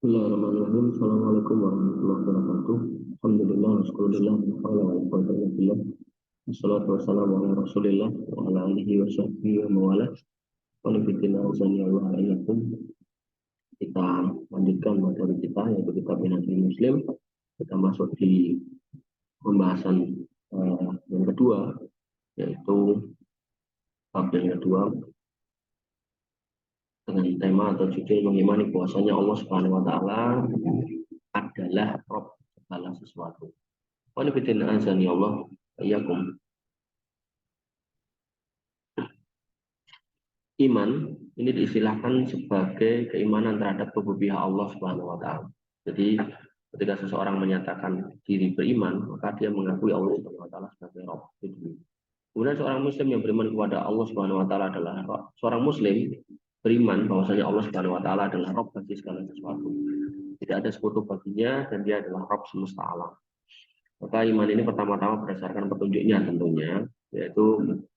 Bismillahirrahmanirrahim. Assalamualaikum warahmatullahi wabarakatuh. Alhamdulillah, wassalatu wassalatu wassalamu ala rasulillah wa ala alihi wa sahbihi wa mawala. Wa nabiyina Allah alaikum. Kita lanjutkan materi kita, yaitu kitab Minhajul Muslim. Kita masuk di pembahasan yang kedua, yaitu bab yang kedua dengan tema atau judul mengimani bahwasanya Allah Subhanahu wa taala adalah Rabb segala sesuatu. Wa nabiyina Allah iyyakum. Iman ini diistilahkan sebagai keimanan terhadap rububiyah Allah Subhanahu wa taala. Jadi ketika seseorang menyatakan diri beriman, maka dia mengakui Allah Subhanahu wa taala sebagai Rabb. Kemudian seorang muslim yang beriman kepada Allah Subhanahu wa taala adalah Rabb. Seorang muslim beriman bahwasanya Allah Subhanahu wa taala adalah Rabb bagi segala sesuatu. Tidak ada sekutu baginya dan dia adalah Rabb semesta alam. Maka iman ini pertama-tama berdasarkan petunjuknya tentunya, yaitu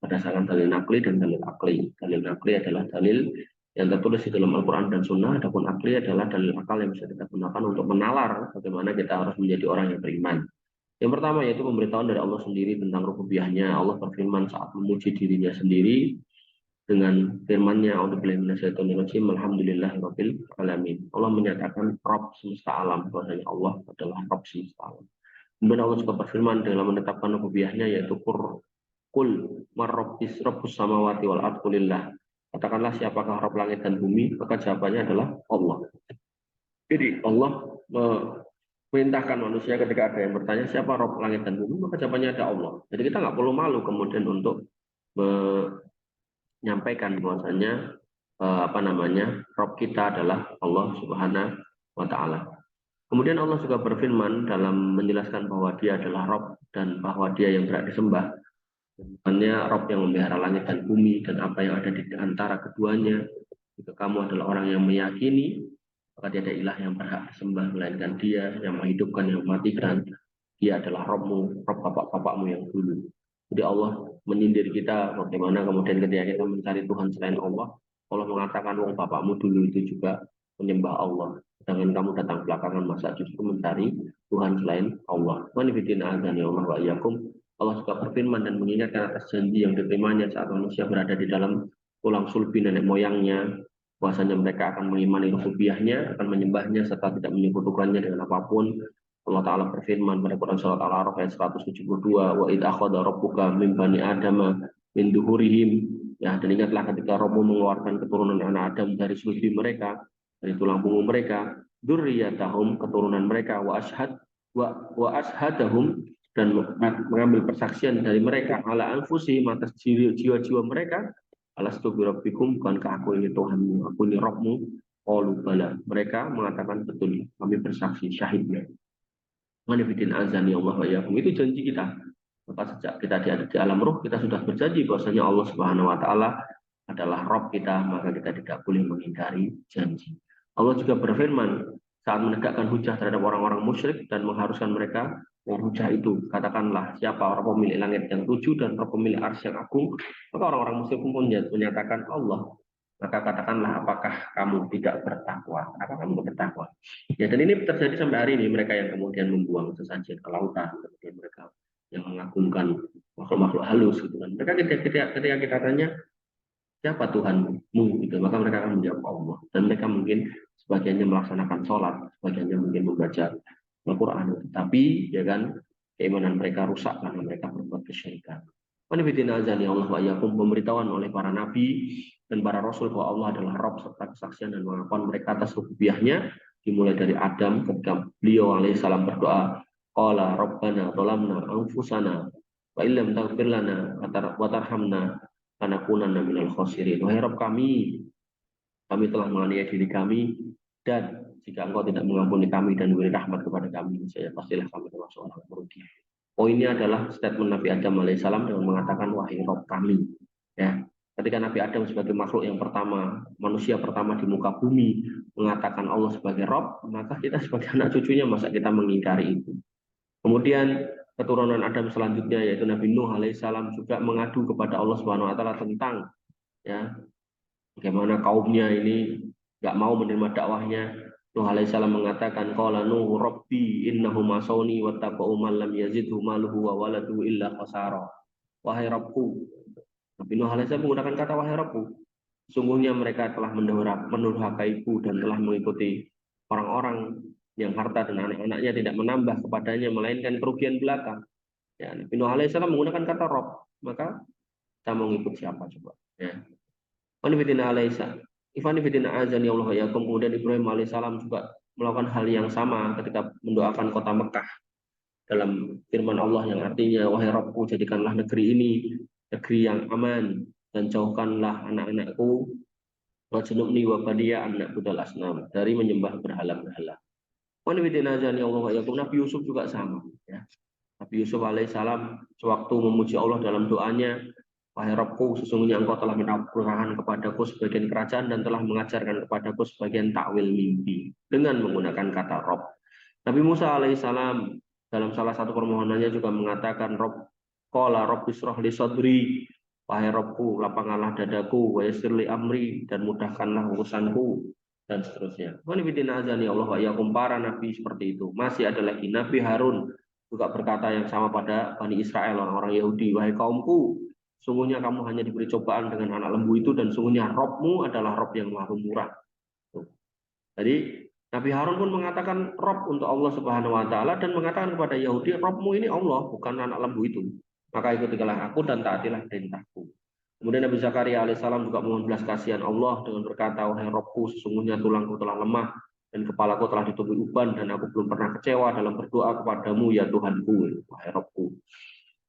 berdasarkan dalil nakli dan dalil akli. Dalil nakli adalah dalil yang tertulis di dalam Al-Quran dan Sunnah, adapun akli adalah dalil akal yang bisa kita gunakan untuk menalar bagaimana kita harus menjadi orang yang beriman. Yang pertama yaitu pemberitahuan dari Allah sendiri tentang rububiyahnya. Allah berfirman saat memuji dirinya sendiri dengan firman-Nya, A'udzubillahi minasyaitonirrajim, alhamdulillahirabbil alamin. Allah menyatakan Rabb semesta alam, bahwasanya Allah adalah Rabb semesta alam. Kemudian Allah juga berfirman dalam menetapkan rububiyahnya, yaitu Qul marrabbis rabbus samawati wal ardh qulillah. Katakanlah siapakah Rabb langit dan bumi, maka jawabannya adalah Allah. Jadi Allah perintahkan manusia ketika ada yang bertanya siapa Rabb langit dan bumi, maka jawabannya ada Allah. Jadi kita nggak perlu malu kemudian untuk menyampaikan bahwasanya Rabb kita adalah Allah Subhanahu wa taala. Kemudian Allah juga berfirman dalam menjelaskan bahwa Dia adalah Rabb dan bahwa Dia yang berhak disembah. Bukannya Rabb yang memelihara langit dan bumi dan apa yang ada di antara keduanya. Jika kamu adalah orang yang meyakini, maka tiada ilah yang berhak disembah melainkan Dia yang menghidupkan, yang mematikan. Dia adalah Rabbmu, Rabb bapak-bapakmu yang dulu. Jadi Allah menyindir kita bagaimana kemudian ketika kita mencari Tuhan selain Allah, Allah mengatakan wong bapakmu dulu itu juga menyembah Allah. Sedangkan kamu datang belakangan masa justru mencari Tuhan selain Allah. Manifidina azani Allah wa iyyakum. Allah juga berfirman dan mengingatkan atas janji yang diterimanya saat manusia berada di dalam tulang sulbi nenek moyangnya, bahwasanya mereka akan mengimani rububiyahnya, akan menyembahnya serta tidak menyekutukannya dengan apapun. Allah Ta'ala berfirman pada Quran Surat Al-A'raf ayat 172, wa idh akhadha rabbuka min bani adama min duhurihim. Ya, dan ingatlah ketika Rabbu mengeluarkan keturunan anak Adam dari sulbi mereka, dari tulang punggung mereka, dzurriyyatahum, keturunan mereka, wa ashadahum, dan mengambil persaksian dari mereka ala anfusihim, atas jiwa-jiwa mereka, alastu birabbikum, bukankah aku ini Tuhanmu, aku ini Rabbmu? Qalu bala, mereka mengatakan betul, kami bersaksi, syahidnya. Manifidin azani Allah wa iyyakum, itu janji kita. Maka sejak kita di alam ruh, kita sudah berjanji bahwasanya Allah Subhanahu wa taala adalah Rabb kita, maka kita tidak boleh mengingkari janji. Allah juga berfirman saat menegakkan hujah terhadap orang-orang musyrik dan mengharuskan mereka dengan hujah itu, katakanlah siapa orang pemilik langit yang tujuh dan orang pemilik arsy yang agung, maka orang-orang musyrik pun menyatakan Allah. Maka katakanlah apakah kamu tidak bertakwa? Apakah kamu tidak bertakwa? Ya, dan ini terjadi sampai hari ini, mereka yang kemudian membuang sesajen ke lautan, kemudian mereka yang mengagungkan makhluk-makhluk halus gitu kan. Mereka ketika kita tanya siapa Tuhanmu gitu, maka mereka akan menjawab Allah. Dan mereka mungkin sebagiannya melaksanakan sholat, sebagiannya mungkin membaca Al-Quran, tapi ya kan keimanan mereka rusak karena mereka berbuat kesyirikan. Wanifidina azani Allah wa iyyakum, pemberitahuan oleh para nabi dan para rasul bahwa Allah adalah Rabb serta kesaksian dan pengakuan mereka atas rububiyahnya dimulai dari Adam ketika beliau alaihissalam berdoa, qala rabbana zalamna anfusana wa illam taghfir lana wa tarhamna lanakunanna minal khasirin. Wahai Rabb kami telah menganiaya diri kami, dan jika Engkau tidak mengampuni kami dan beri rahmat kepada kami, saya pastilah kami termasuk orang merugi. Poinnya adalah statement Nabi Adam alaihissalam dengan mengatakan wahai Rabb kami. Ya, ketika Nabi Adam sebagai makhluk yang pertama, manusia pertama di muka bumi mengatakan Allah sebagai Rabb, maka kita sebagai anak cucunya masa kita mengingkari itu. Kemudian keturunan Adam selanjutnya yaitu Nabi Nuh alaihissalam juga mengadu kepada Allah Subhanahu wa taala tentang ya bagaimana kaumnya ini nggak mau menerima dakwahnya. Nuh alaihissalam mengatakan, qala Nuh rabbi innahum asawni wattaba'u man lam yazidhu maluhu wa waladuhu illa khasara. Wahai Rabbku. Nabi Nuh alaihissalam menggunakan kata wahai Rabbku. Sungguhnya mereka telah mendurhakaiku dan telah mengikuti orang-orang yang harta dan anak-anaknya tidak menambah kepadanya melainkan kerugian belaka. Ya, Nabi Nuh alaihissalam menggunakan kata Rabb, maka kita mau ngikut siapa coba? Ya. Wanifidina alaihissalam. Ifanifidina azan ya Allah ya. Kemudian Ibrahim alaihissalam juga melakukan hal yang sama ketika mendoakan kota Mekah dalam firman Allah yang artinya wahai Rabbku jadikanlah negeri ini negeri yang aman dan jauhkanlah anak-anakku wajnubni wa baniya anak budal asnam dari menyembah berhala-berhala. Wanifidina azan ya Allah ya. Nabi Yusuf juga sama ya. Nabi Yusuf alaihissalam sewaktu memuji Allah dalam doanya, wahai Rabbku, sesungguhnya engkau telah menaburkan kepadaku sebagian kerajaan dan telah mengajarkan kepadaku sebagian takwil mimpi dengan menggunakan kata Rabb. Nabi Musa alaihissalam dalam salah satu permohonannya juga mengatakan Rabb, qala Rabbi shrah li sadri, wahai Rabbku, lapangkanlah dadaku, wa yassir li amri, dan mudahkanlah urusanku, dan seterusnya. Wanifidina azan ya Allah wa yakum, para nabi seperti itu. Masih ada lagi Nabi Harun juga berkata yang sama pada Bani Israel, orang-orang Yahudi, wahai kaumku, sungguhnya kamu hanya diberi cobaan dengan anak lembu itu dan sungguhnya Robmu adalah Rob yang maha murah. Jadi Nabi Harun pun mengatakan Rob untuk Allah Subhanahu Wa Taala dan mengatakan kepada Yahudi, Robmu ini Allah, bukan anak lembu itu. Maka ikutilah aku dan taatilah perintahku. Kemudian Nabi Zakaria alaihissalam juga mohon belas kasihan Allah dengan berkata, wahai Robku, sesungguhnya tulangku telah lemah dan kepalaku telah ditutupi uban dan aku belum pernah kecewa dalam berdoa kepadamu ya Tuhanku, wahai Robku.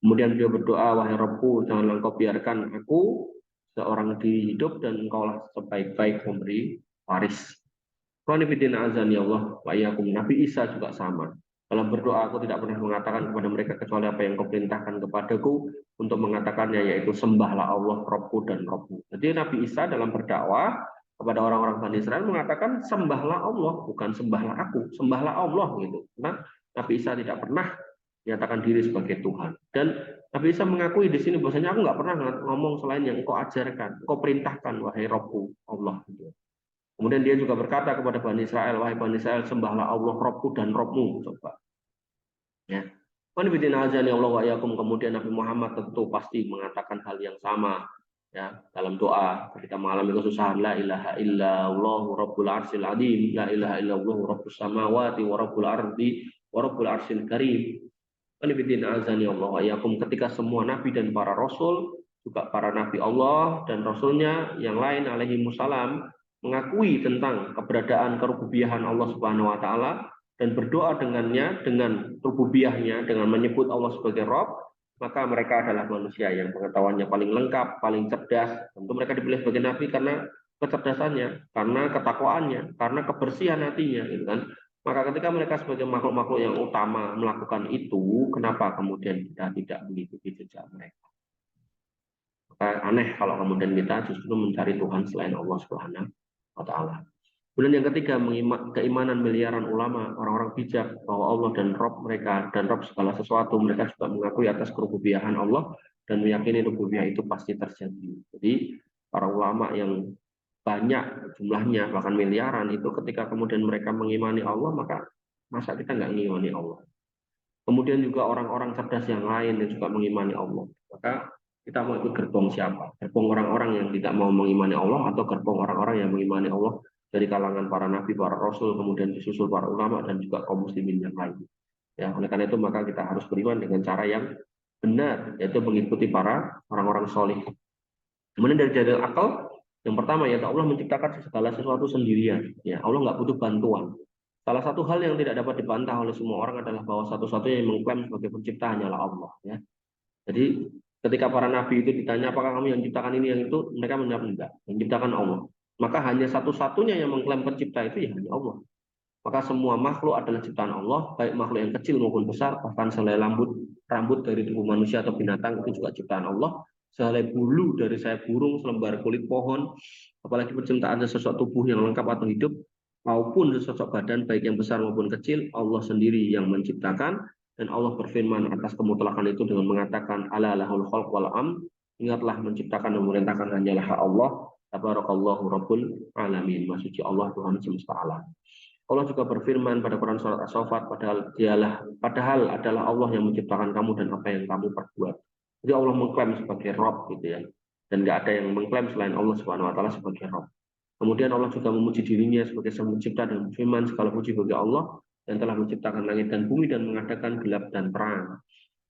Kemudian beliau berdoa, wahai Rabbku, janganlah engkau biarkan aku seorang diri hidup dan engkaulah sebaik-baik memberi waris. Qanifidina azan ya Allah wa iyyakum. Nabi Isa juga sama. Dalam berdoa aku tidak pernah mengatakan kepada mereka kecuali apa yang kau perintahkan kepadaku untuk mengatakannya, yaitu sembahlah Allah Rabbku dan Rabbmu. Jadi Nabi Isa dalam berdakwah kepada orang-orang Bani Israel mengatakan sembahlah Allah, bukan sembahlah aku, sembahlah Allah gitu. Nah, Nabi Isa tidak pernah menyatakan diri sebagai Tuhan. Dan Nabi Isa mengakui di sini bahwasanya aku nggak pernah ngomong selain yang engkau ajarkan, engkau perintahkan, wahai Rabbku Allah. Kemudian dia juga berkata kepada Bani Israel, wahai Bani Israel, sembahlah Allah Rabbku dan Rabbmu. Coba. Ya. Kemudian Nabi Muhammad tentu pasti mengatakan hal yang sama ya dalam doa ketika mengalami kesusahan, la ilaha illallah rabbul arsyil azim, la ilaha illallah rabbus samawati wa rabbul ardi wa rabbul arsyil karim. Ketika semua nabi dan para rasul, juga para nabi Allah dan rasulnya yang lain alaihi musallam mengakui tentang keberadaan kerububiyahan Allah Subhanahu wa taala dan berdoa dengannya, dengan rububiyahnya, dengan menyebut Allah sebagai Rabb, maka mereka adalah manusia yang pengetahuannya paling lengkap, paling cerdas. Tentu mereka dipilih sebagai nabi karena kecerdasannya, karena ketakwaannya, karena kebersihan hatinya, gitu kan. Maka ketika mereka sebagai makhluk-makhluk yang utama melakukan itu, kenapa kemudian kita tidak mengikuti jejak mereka? Maka aneh kalau kemudian kita justru mencari Tuhan selain Allah Subhanahu wa taala. Kemudian yang ketiga, keimanan miliaran ulama, orang-orang bijak bahwa Allah dan Rabb mereka dan Rabb segala sesuatu, mereka juga mengakui atas kerububiyahan Allah dan meyakini rububiyah itu pasti terjadi. Jadi para ulama yang banyak jumlahnya bahkan miliaran itu ketika kemudian mereka mengimani Allah, maka masa kita nggak mengimani Allah. Kemudian juga orang-orang cerdas yang lain yang juga mengimani Allah, maka kita mau ikut gerbong siapa? Gerbong orang-orang yang tidak mau mengimani Allah atau gerbong orang-orang yang mengimani Allah dari kalangan para nabi, para rasul, kemudian disusul para ulama dan juga kaum muslimin yang lain. Ya, oleh karena itu maka kita harus beriman dengan cara yang benar, yaitu mengikuti para orang-orang soleh. Kemudian dari dalil akal, yang pertama yaitu Allah menciptakan segala sesuatu sendirian. Ya, Allah nggak butuh bantuan. Salah satu hal yang tidak dapat dibantah oleh semua orang adalah bahwa satu-satunya yang mengklaim sebagai pencipta hanyalah Allah. Ya. Jadi ketika para nabi itu ditanya apakah kamu yang menciptakan ini yang itu, mereka menjawab enggak, yang menciptakan Allah. Maka hanya satu-satunya yang mengklaim pencipta itu ya hanya Allah. Maka semua makhluk adalah ciptaan Allah, baik makhluk yang kecil maupun besar, bahkan sehelai rambut dari tubuh manusia atau binatang itu juga ciptaan Allah. Sehelai bulu dari sayap burung, selembar kulit pohon, apalagi penciptaan sesuatu tubuh yang lengkap atau hidup, maupun sesosok badan baik yang besar maupun kecil, Allah sendiri yang menciptakan. Dan Allah berfirman atas kemutlakan itu dengan mengatakan ala lahul khalq wal amr, ingatlah menciptakan dan memerintahkan hanyalah Allah. Tabarakallahu rabbul alamin. Maksudnya Allah Tuhan semesta alam. Allah juga berfirman pada Quran surat As-Saffat, padahal adalah Allah yang menciptakan kamu dan apa yang kamu perbuat. Jadi Allah mengklaim sebagai Rabb gitu ya. Dan nggak ada yang mengklaim selain Allah Subhanahu wa taala sebagai Rabb. Kemudian Allah juga memuji dirinya sebagai Sang Pencipta dan berfirman, segala puji bagi Allah yang telah menciptakan langit dan bumi dan mengadakan gelap dan terang.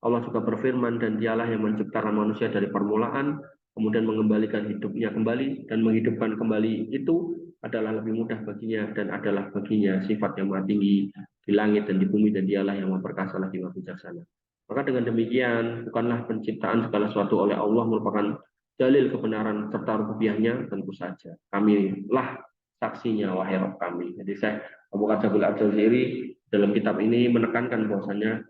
Allah juga berfirman, dan dialah yang menciptakan manusia dari permulaan, kemudian mengembalikan hidupnya kembali, dan menghidupkan kembali itu adalah lebih mudah baginya, dan adalah baginya sifat yang maha tinggi di langit dan di bumi, dan dialah yang memperkasa lagi maha bijaksana. Maka dengan demikian, bukanlah penciptaan segala sesuatu oleh Allah merupakan dalil kebenaran serta rububiahnya, tentu saja. Kamilah saksinya, wahai Rabb kami. Jadi saya Abu Qadzabul Al-Jazairi dalam kitab ini menekankan bahwasanya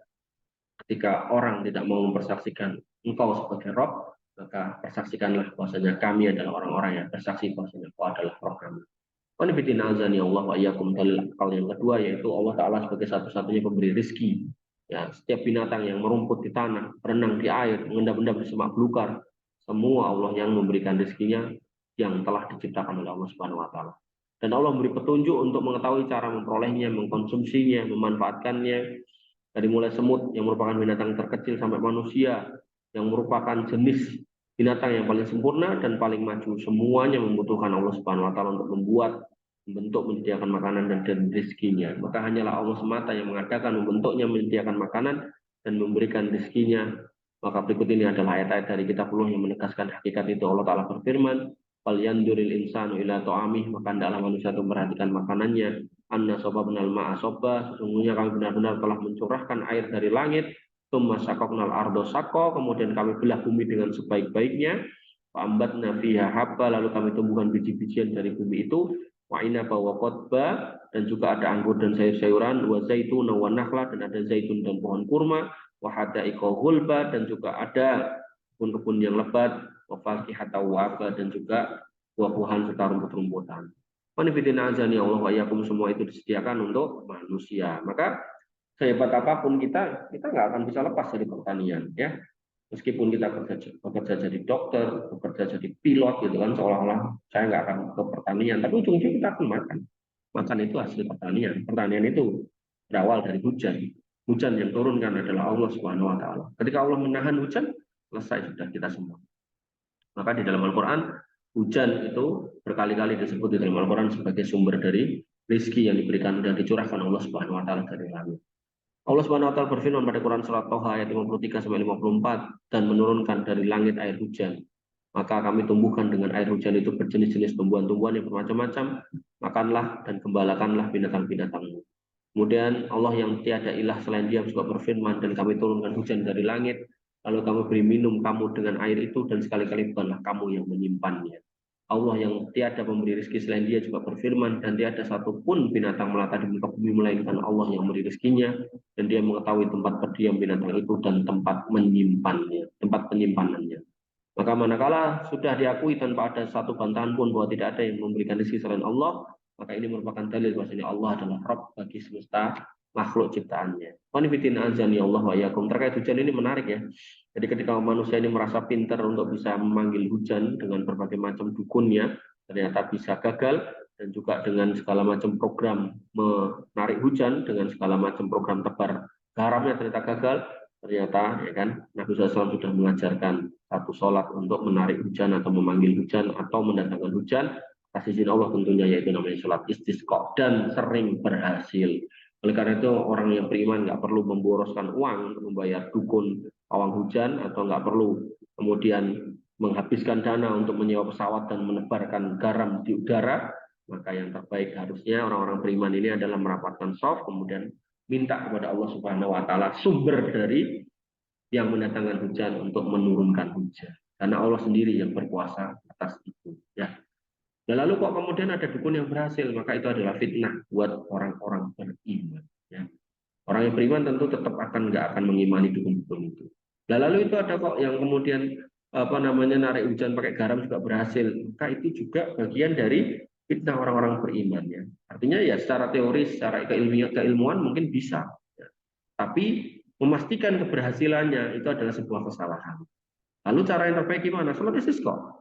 ketika orang tidak mau mempersaksikan engkau sebagai Rob, maka persaksikanlah bahwasanya kami adalah orang-orang yang bersaksi bahwasanya engkau adalah Rob kami. Qanifitina azani Allah wa iyyakum. Dalil akal yang kedua yaitu Allah Ta'ala sebagai satu-satunya pemberi rezeki. Ya, setiap binatang yang merumput di tanah, berenang di air, mengendap-endap di semak belukar, semua Allah yang memberikan rezekinya yang telah diciptakan oleh Allah Subhanahu wa taala. Dan Allah memberi petunjuk untuk mengetahui cara memperolehnya, mengkonsumsinya, memanfaatkannya, dari mulai semut yang merupakan binatang terkecil sampai manusia yang merupakan jenis binatang yang paling sempurna dan paling maju. Semuanya membutuhkan Allah Subhanahu wa taala untuk membuat, membentuk, menyediakan makanan dan rezekinya. Maka hanyalah Allah semata yang mengadakan, membentuknya, menyediakan makanan dan memberikan rezekinya. Maka berikut ini adalah ayat-ayat dari kitab Allah yang menegaskan hakikat itu. Allah Ta'ala berfirman, "Fal yanduril insanu ila ta'amih," maka hendaklah manusia itu memperhatikan makanannya. Anna sababnal ma'a sabba, sesungguhnya kami benar-benar telah mencurahkan air dari langit. Tsumma syaqaqnal ardo saqqa, kemudian kami belah bumi dengan sebaik-baiknya. Fa'ambatna fiha habba, lalu kami tumbuhkan biji-bijian dari bumi itu. Wa inaba wa qadba, dan juga ada anggur dan sayur-sayuran. Wa zaitun wa nakhla, dan ada zaitun dan pohon kurma. Wa hadaiqa ghulba, dan juga ada kebun-kebun yang lebat. Wa fakihata wa aba, dan juga buah-buahan serta rumput-rumputan. Manifidina azani Allah wa yakum, semua itu disediakan untuk manusia. Maka sehebat apapun kita nggak akan bisa lepas dari pertanian, ya. Meskipun kita bekerja jadi dokter, bekerja jadi pilot, gitu kan, seolah-olah saya nggak akan ke pertanian, tapi ujung-ujungnya kita akan makan. Makan itu hasil pertanian. Pertanian itu berawal dari hujan. Hujan yang turunkan adalah Allah Subhanahu Wa Taala. Ketika Allah menahan hujan, selesai sudah kita semua. Maka di dalam Al-Quran, hujan itu berkali-kali disebut di dalam Al-Quran sebagai sumber dari rezeki yang diberikan dan dicurahkan Allah Subhanahu wa taala dari langit. Allah Subhanahu wa taala berfirman pada Quran surat Thaha ayat 53 sampai 54, dan menurunkan dari langit air hujan. Maka kami tumbuhkan dengan air hujan itu berjenis-jenis tumbuhan-tumbuhan yang bermacam-macam, makanlah dan gembalakanlah binatang-binatangmu. Kemudian Allah yang tiada ilah selain Dia juga berfirman, dan kami turunkan hujan dari langit, lalu kami beri minum kamu dengan air itu, dan sekali-kali bukanlah kamu yang menyimpannya. Allah yang tiada memberi rezeki selain Dia juga berfirman, dan tiada satupun binatang melata di muka bumi melainkan Allah yang memberi rezekinya, dan Dia mengetahui tempat berdiam binatang itu dan tempat menyimpannya, tempat penyimpanannya. Maka manakala sudah diakui tanpa ada satu bantahan pun bahwa tidak ada yang memberikan rezeki selain Allah, maka ini merupakan dalil bahwasanya Allah adalah Rabb bagi semesta makhluk ciptaannya. Qanifitin azani Allah wa iyyakum. Terkait hujan ini menarik ya. Jadi ketika manusia ini merasa pintar untuk bisa memanggil hujan dengan berbagai macam dukunnya, ternyata bisa gagal, dan juga dengan segala macam program menarik hujan, dengan segala macam program tebar garamnya ternyata gagal. Ternyata ya kan, Nabi SAW sudah mengajarkan satu sholat untuk menarik hujan atau memanggil hujan atau mendatangkan hujan atas izin Allah tentunya, yaitu namanya sholat istisqa, dan sering berhasil. Oleh karena itu orang yang beriman nggak perlu memboroskan uang untuk membayar dukun pawang hujan, atau nggak perlu kemudian menghabiskan dana untuk menyewa pesawat dan menebarkan garam di udara. Maka yang terbaik harusnya orang-orang beriman ini adalah merapatkan shaf, kemudian minta kepada Allah Subhanahu wa taala sumber dari yang mendatangkan hujan untuk menurunkan hujan. Karena Allah sendiri yang berkuasa atas itu, ya. Nah, lalu kok kemudian ada dukun yang berhasil, maka itu adalah fitnah buat orang-orang beriman, ya. Orang yang beriman tentu tetap nggak akan mengimani dukun-dukun itu. Nah, lalu itu ada kok yang kemudian narik hujan pakai garam juga berhasil, maka itu juga bagian dari fitnah orang-orang beriman, ya. Artinya ya secara teori, secara keilmuan mungkin bisa, ya. Tapi memastikan keberhasilannya itu adalah sebuah kesalahan. Lalu cara yang terbaik gimana? Sholat istisqa.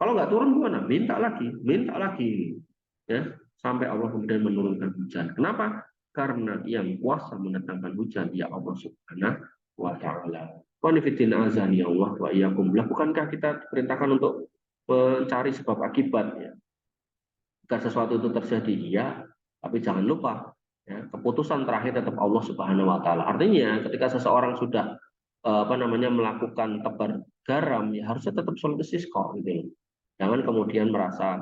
Kalau nggak turun gimana? Minta lagi, ya. sampai Allah kemudian menurunkan hujan. Kenapa? Karena yang kuasa mendatangkan hujan ya Allah Subhanahu wa taala. Qanifitin azani Allah wa iyyakum. Bukankah kita diperintahkan untuk mencari sebab akibat ya? Jika sesuatu itu terjadi, iya, tapi jangan lupa ya, keputusan terakhir tetap Allah Subhanahu wa taala. Artinya ketika seseorang sudah melakukan tebar garam ya harusnya tetap sholat istisqa gitu. Jangan kemudian merasa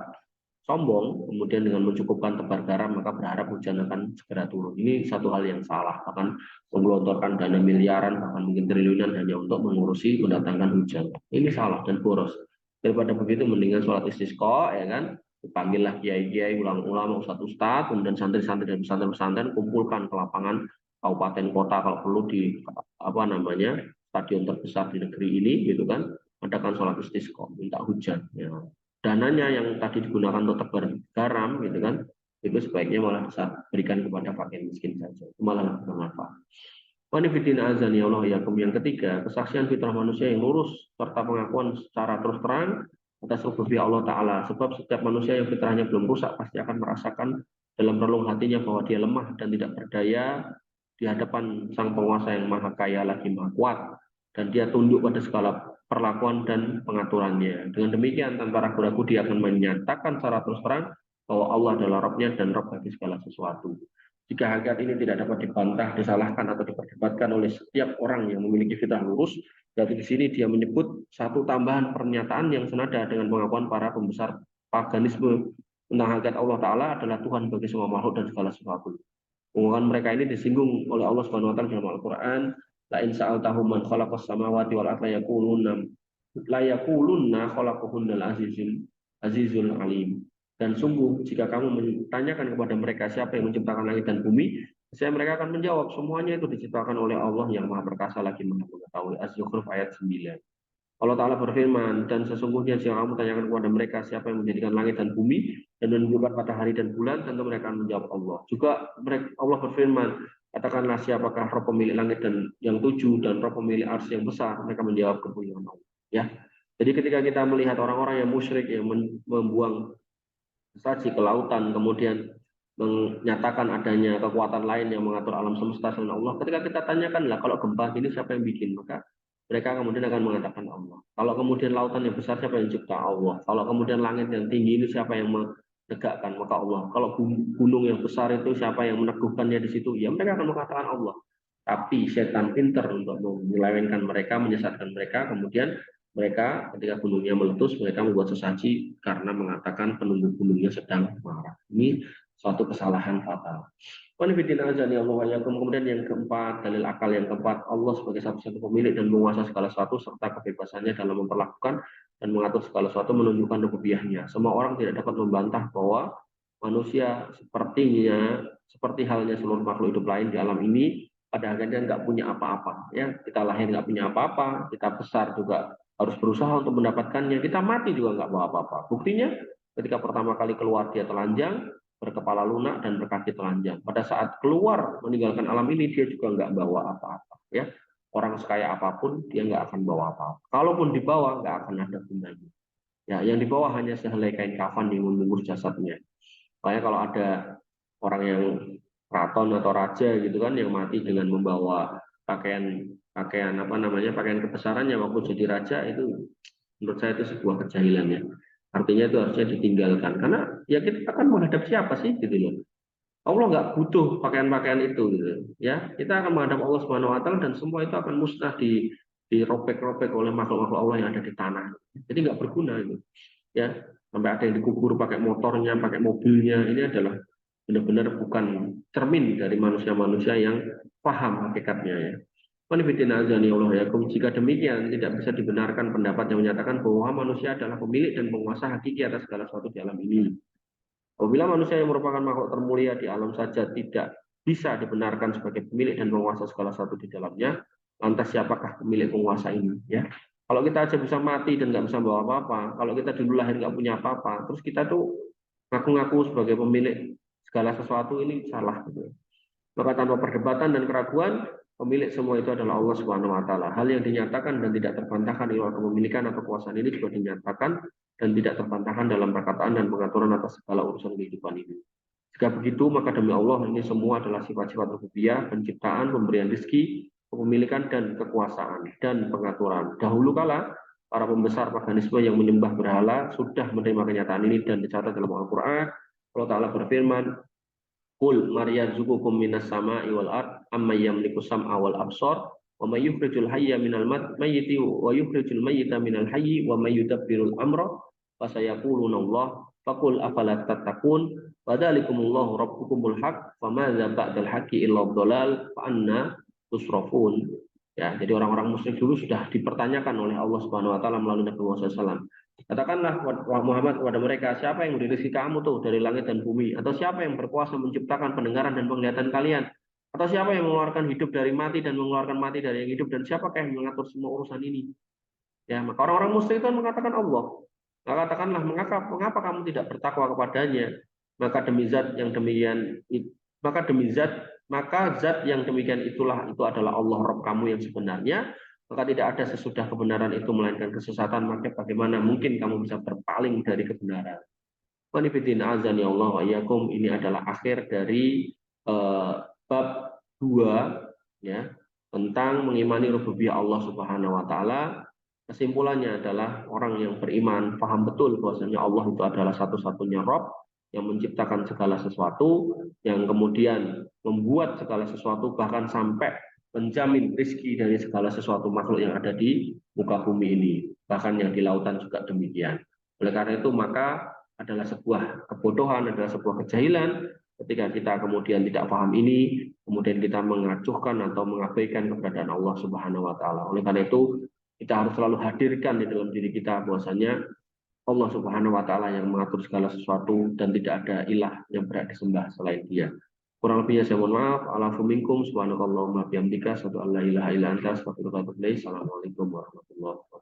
sombong kemudian dengan mencukupkan tebar garam maka berharap hujan akan segera turun. Ini satu hal yang salah, bahkan menggelontorkan dana miliaran bahkan mungkin triliunan hanya untuk mengurusi mendatangkan hujan. Ini salah dan boros. Daripada begitu mendingan sholat istisqa ya kan, dipanggillah kiai-kiai, ulama-ulama, ustadz-ustadz, kemudian santri-santri dan pesantren-pesantren kumpulkan ke lapangan kabupaten kota kalau perlu di stadion terbesar di negeri ini gitu kan, adakan sholat istisqa, minta hujan ya. Dananya yang tadi digunakan untuk tebar garam gitu kan, itu sebaiknya malah bisa berikan kepada fakir miskin saja, itu malah bermanfaat. Wanifidin azani Allah yakum. Yang ketiga, kesaksian fitrah manusia yang lurus serta pengakuan secara terus terang atas rububiyah Allah Ta'ala. Sebab setiap manusia yang fitrahnya belum rusak pasti akan merasakan dalam relung hatinya bahwa dia lemah dan tidak berdaya di hadapan sang penguasa yang maha kaya lagi maha kuat, dan dia tunduk pada segala perlakuan dan pengaturannya. Dengan demikian tanpa ragu-ragu dia akan menyatakan secara terus terang bahwa Allah adalah Rabb-nya dan Rabb bagi segala sesuatu. Jika hakikat ini tidak dapat dibantah, disalahkan atau diperdebatkan oleh setiap orang yang memiliki fitrah lurus, berarti di sini dia menyebut satu tambahan pernyataan yang senada dengan pengakuan para pembesar paganisme tentang hakikat Allah Ta'ala adalah Tuhan bagi semua makhluk dan segala sesuatu. Pengakuan mereka ini disinggung oleh Allah Subhanahu Wa Taala dalam Al-Quran. La in sa'altahum man khalaqas samawati wal arda yaqulunna khalaqahunnal azizul alim. Dan sungguh jika kamu menanyakan kepada mereka siapa yang menciptakan langit dan bumi, saya mereka akan menjawab semuanya itu diciptakan oleh Allah yang Maha Perkasa lagi Maha Mengetahui. Az-Zukhruf ayat 9. Allah Ta'ala berfirman, dan sesungguhnya jika kamu tanyakan kepada mereka siapa yang menjadikan langit dan bumi dan menunjukkan matahari dan bulan, tentu mereka akan menjawab Allah. Juga Allah berfirman, katakanlah siapakah Roh pemilik langit dan yang tujuh dan Roh pemilik arsy yang besar, mereka menjawab kepunyaan Allah. Ya. Jadi ketika kita melihat orang-orang yang musyrik yang membuang sesaji ke lautan, kemudian menyatakan adanya kekuatan lain yang mengatur alam semesta selain Allah. Ketika kita tanyakan lah, kalau gempa ini siapa yang bikin? Maka mereka kemudian akan mengatakan Allah. Kalau kemudian lautan yang besar siapa yang cipta? Allah. Kalau kemudian langit yang tinggi ini siapa yang menegakkan? Maka Allah. Kalau gunung yang besar itu siapa yang meneguhkannya di situ? Ya mereka akan mengatakan Allah. Tapi setan pinter untuk menyelewengkan mereka, menyesatkan mereka, kemudian mereka ketika gunungnya meletus, mereka membuat sesaji karena mengatakan penunggu gunungnya sedang marah. Ini suatu kesalahan fatal. Kemudian yang keempat, dalil akal yang keempat, Allah sebagai satu-satu pemilik dan menguasai segala sesuatu serta kebebasannya dalam memperlakukan dan mengatur segala sesuatu menunjukkan rububiyahnya. Semua orang tidak dapat membantah bahwa manusia seperti halnya seluruh makhluk hidup lain di alam ini, pada akhirnya nggak punya apa-apa. Ya, kita lahir nggak punya apa-apa, kita besar juga harus berusaha untuk mendapatkannya. Kita mati juga nggak bawa apa-apa. Buktinya, ketika pertama kali keluar dia telanjang, berkepala lunak dan berkaki telanjang. Pada saat keluar meninggalkan alam ini dia juga nggak bawa apa-apa. Ya, orang sekaya apapun dia nggak akan bawa apa-apa. Kalaupun dibawa nggak akan ada gunanya. Ya, yang dibawa hanya sehelai kain kafan yang membungkus jasadnya. Makanya kalau ada orang yang keraton atau raja gitu kan yang mati dengan membawa pakaian kebesarannya waktu jadi raja, itu menurut saya itu sebuah kejahilan ya. Artinya itu harusnya ditinggalkan karena ya kita akan menghadap siapa sih gitu loh. Allah nggak butuh pakaian-pakaian itu gitu ya. Kita akan menghadap Allah Subhanahu Wa Taala dan semua itu akan musnah dirobek-robek oleh makhluk-makhluk Allah yang ada di tanah. Jadi nggak berguna itu ya. Sampai ada yang dikubur pakai motornya, pakai mobilnya, ini adalah benar-benar bukan cermin dari manusia-manusia yang paham hakikatnya ya. Jika demikian, tidak bisa dibenarkan pendapat yang menyatakan bahwa manusia adalah pemilik dan penguasa hakiki atas segala sesuatu di alam ini. Apabila manusia yang merupakan makhluk termulia di alam saja tidak bisa dibenarkan sebagai pemilik dan penguasa segala sesuatu di dalamnya, lantas siapakah pemilik penguasa ini? Ya, kalau kita aja bisa mati dan nggak bisa bawa apa-apa, kalau kita dulu lahir nggak punya apa-apa, terus kita tuh ngaku-ngaku sebagai pemilik segala sesuatu, ini salah. Gitu. Maka tanpa perdebatan dan keraguan, pemilik semua itu adalah Allah Subhanahu Wa Taala. Hal yang dinyatakan dan tidak terbantahkan di luar kepemilikan atau kekuasaan ini juga dinyatakan dan tidak terbantahkan dalam perkataan dan pengaturan atas segala urusan kehidupan ini. Jika begitu, maka demi Allah ini semua adalah sifat-sifat rububiyah, penciptaan, pemberian rezeki, kepemilikan dan kekuasaan dan pengaturan. Dahulu kala para pembesar paganisme yang menyembah berhala sudah menerima kenyataan ini dan dicatat dalam Al-Qur'an. Allah Ta'ala berfirman, "Qul maryazuqukum minas sama'i wal ard amma yamliku sam'a wal absar wa may yukhrijul hayya minal mayyiti wa yukhrijul mayyita minal hayyi wa may yudabbirul amra fasayaquluna Allah faqul afala tattaqun fadzalikumullahu rabbukumul haq famadza ba'dal haqqi illa dhalal fa anna tusrafun." Ya, jadi orang-orang musyrik dulu sudah dipertanyakan oleh Allah Subhanahu wa taala melalui Nabi Muhammad SAW. Katakanlah Muhammad kepada mereka, siapa yang memberi rezeki kamu tuh dari langit dan bumi? Atau siapa yang berkuasa menciptakan pendengaran dan penglihatan kalian? Atau siapa yang mengeluarkan hidup dari mati dan mengeluarkan mati dari yang hidup? Dan siapakah yang mengatur semua urusan ini? Ya, maka orang-orang musyrik itu mengatakan Allah. Maka katakanlah, mengapa kamu tidak bertakwa kepadanya? Maka demi zat yang demikian, maka zat yang demikian itu adalah Allah Rabb kamu yang sebenarnya. Maka tidak ada sesudah kebenaran itu melainkan kesesatan. Maka bagaimana mungkin kamu bisa berpaling dari kebenaran? Qanifiddin azani Allah wa iyyakum, ini adalah akhir dari bab 2 ya, tentang mengimani rububiyah Allah Subhanahu wa taala. Kesimpulannya adalah orang yang beriman paham betul bahwasanya Allah itu adalah satu-satunya Rabb yang menciptakan segala sesuatu, yang kemudian membuat segala sesuatu, bahkan sampai menjamin rezeki dari segala sesuatu makhluk yang ada di muka bumi ini, bahkan yang di lautan juga demikian. Oleh karena itu maka adalah sebuah kebodohan, adalah sebuah kejahilan ketika kita kemudian tidak paham ini, kemudian kita mengacuhkan atau mengabaikan keberadaan Allah Subhanahu wa taala. Oleh karena itu kita harus selalu hadirkan di dalam diri kita bahwasanya Allah Subhanahu wa taala yang mengatur segala sesuatu dan tidak ada ilah yang berhak disembah selain Dia. Kurang lebihnya saya mohon maaf. Alafu minkum subhanakallahumma bihamdika asyhadu an la ilaha illa anta astaghfiruka wa atubu ilaik. Assalamualaikum warahmatullahi wabarakatuh.